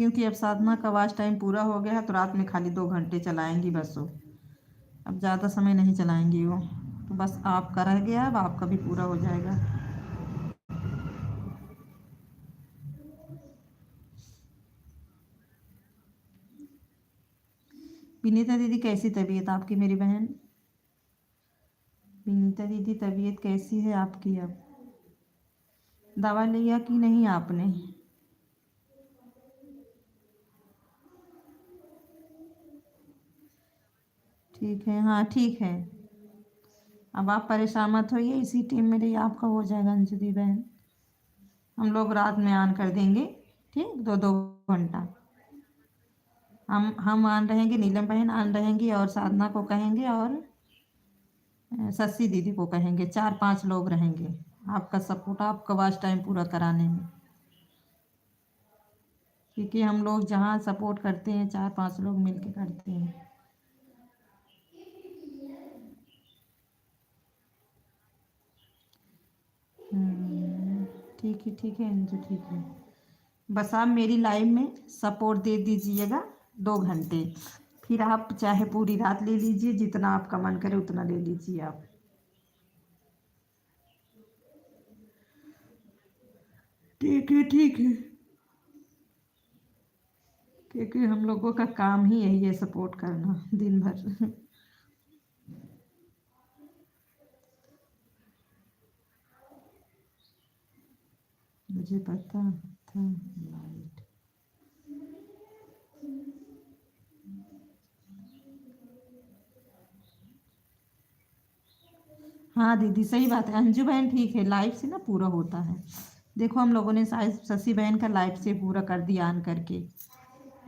क्योंकि अब साधना का वॉच टाइम पूरा हो गया है, तो रात में खाली 2 घंटे चलाएंगी बस वो। अब ज़्यादा समय नहीं चलाएंगी वो। तो बस आपका रह गया, अब आपका भी पूरा हो जाएगा। विनीता दीदी कैसी तबीयत आपकी मेरी बहन? विनीता दीदी तबीयत कैसी है आपकी अब? दवा लिया कि नहीं आपने? ठीक है, हाँ ठीक है। अब आप परेशान मत होइए, इसी टीम में रहिए, आपका हो जाएगा अंजलि बहन। हम लोग रात में ऑन कर देंगे, ठीक, 2-2 घंटा। हम ऑन रहेंगे, नीलम बहन ऑन रहेंगी, और साधना को कहेंगे, और शशि दीदी को कहेंगे। 4-5 लोग रहेंगे। आपका सपोर्ट, आपका वॉच टाइम पूरा कराने में। क्योंकि हम लोग जहाँ सपोर्ट करते हैं 4-5 लोग मिलके करते हैं। ठीक है अंजू, ठीक है। बस आप मेरी लाइव में सपोर्ट दे दीजिएगा 2 घंटे। फिर आप चाहे पूरी रात ले लीजिए, जितना आपका मन करे उतना ले लीजिए आप। ठीक है, ठीक है। क्योंकि हम लोगों का काम ही यही है, सपोर्ट करना दिन भर। मुझे पता था। लाइट। हाँ दीदी सही बात है, अंजू बहन ठीक है, लाइव से ना पूरा होता है। देखो हम लोगों ने शायद शशि बहन का लाइव से पूरा कर दिया ऑन करके।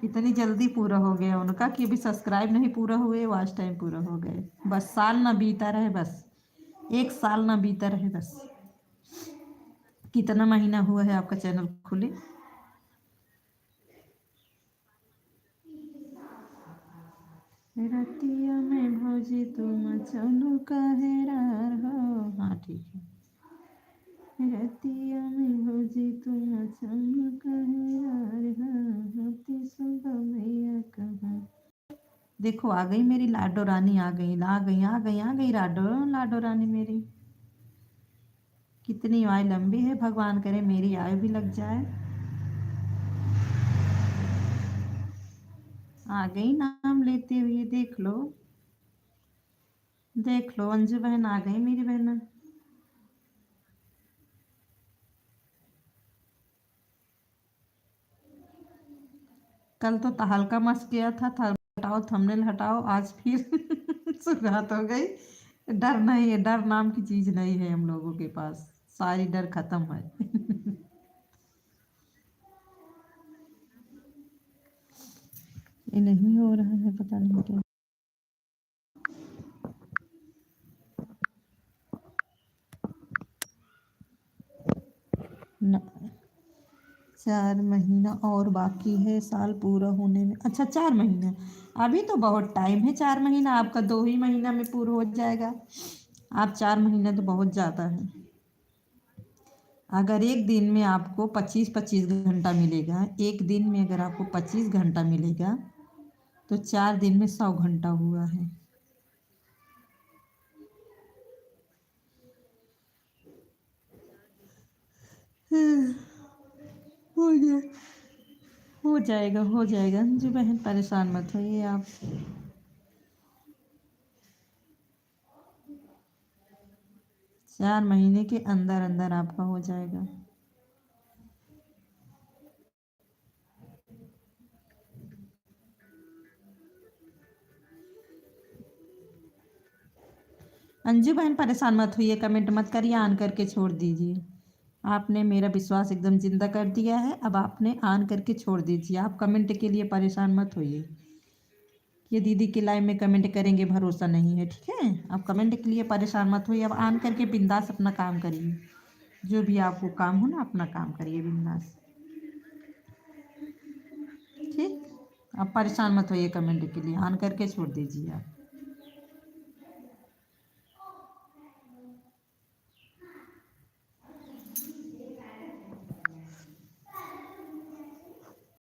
इतनी जल्दी पूरा हो गया उनका कि अभी सब्सक्राइब नहीं पूरा हुए, वॉच टाइम पूरा हो गए। बस साल ना बीता रहे, बस 1 साल ना बीता रहे बस। कितना महीना हुआ है आपका चैनल खुले? रतिया में भौजी तुम चलू कहेरार हो। हाँ ठीक है। रतिया में भौजी तुम चलू कहेरार हो, होती सुबह मैया कहाँ। देखो आ गई मेरी लाडो रानी, आ गई, आ गई, आ गई, आ गई लाडो, लाडो रानी मेरी। कितनी आयु लंबी है, भगवान करे मेरी आयु भी लग जाए। आ गई नाम लेते हुए, देख लो। देख लो अंजू बहन आ गई मेरी बहन। कल तो हल्का मच गया था हटाओ थंबनेल हटाओ, आज फिर शुरुआत हो गई। डर नहीं है, डर नाम की चीज नहीं है हम लोगों के पास। सारी डर खत्म है। ये नहीं हो रहा है, पता नहीं क्या। न, 4 महीना और बाकी है साल पूरा होने में। अच्छा 4 महीना, अभी तो बहुत टाइम है। 4 महीना आपका 2 ही महीना में पूरा हो जाएगा। आप 4 महीना तो बहुत ज़्यादा है। अगर एक दिन में आपको 25-25 घंटा मिलेगा, एक दिन में अगर आपको 25 घंटा मिलेगा, तो 4 दिन में 100 घंटा हुआ है। हो जाए, हो जाएगा, हो जाएगा अंजू बहन, परेशान मत होइए आप। 4 महीने के अंदर अंदर आपका हो जाएगा। अंजू बहन परेशान मत होइए, कमेंट मत करिए, ऑन करके छोड़ दीजिए। आपने मेरा विश्वास एकदम जिंदा कर दिया है, अब आपने ऑन करके छोड़ दीजिए। आप कमेंट के लिए परेशान मत होइए। ये दीदी के लाइव में कमेंट करेंगे भरोसा नहीं है, ठीक है? आप कमेंट के लिए परेशान मत होइए, अब ऑन करके बिंदास अपना काम करिए। जो भी आपको काम हो ना, अपना काम करिए बिंदास, ठीक। आप परेशान मत होइए, कमेंट के लिए ऑन करके छोड़ दीजिए आप।